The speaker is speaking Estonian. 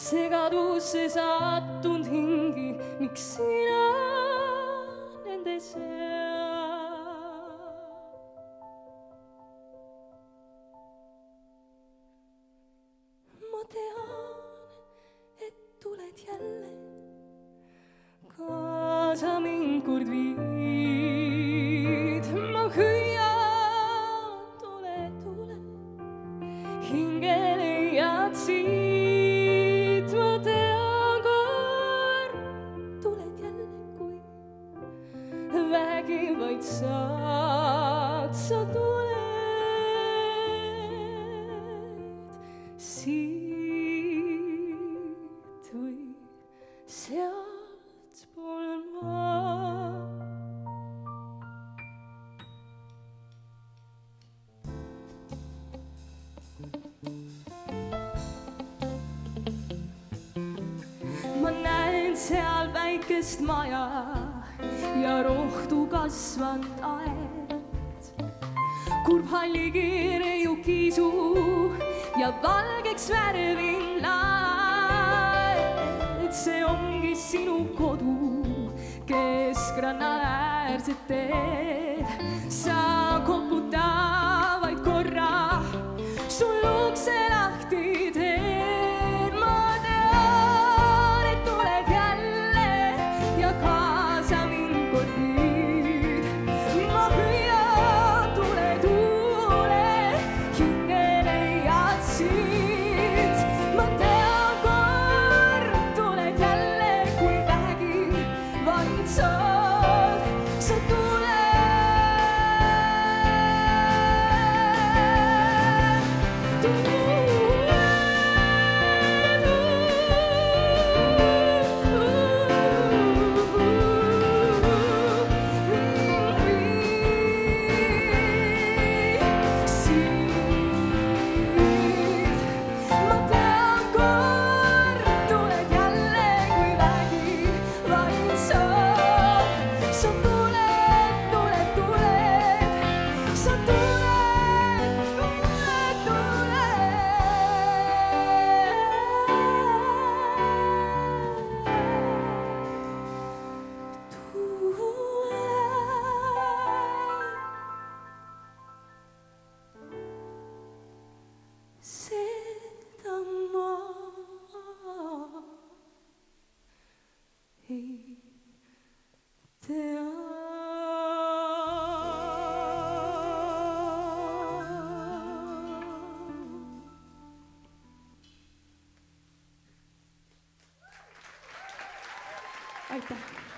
segadusse sattunud hingi, miks sina nende seal? Ma tean, et tuled jälle, kaasa mind kord viid. Ma hüüan, tule, tule, hingele jääd siit. Ma tean, kord tuled jälle, kui vähegi vaid saad. Sa tuled siit või sealtpool maa. Ma näen seal väikest maja ja rohtu kasvanud aed, kurb hallikiire ju kiisu ja valgeks värvin laed. See ongi sinu kodu, keskranna äärsed teed. Sa koputa vaid korra, sul ukse lahti teed. Ma tean, et tuled jälle ja kaasa mind kord viid. Ma hüüan, tule, tule, hingele jääd siit. Ma tean, kord tuled jälle, kui vähegi vaid saad. Sa tuled. Seda ma ei tea. Aitäh!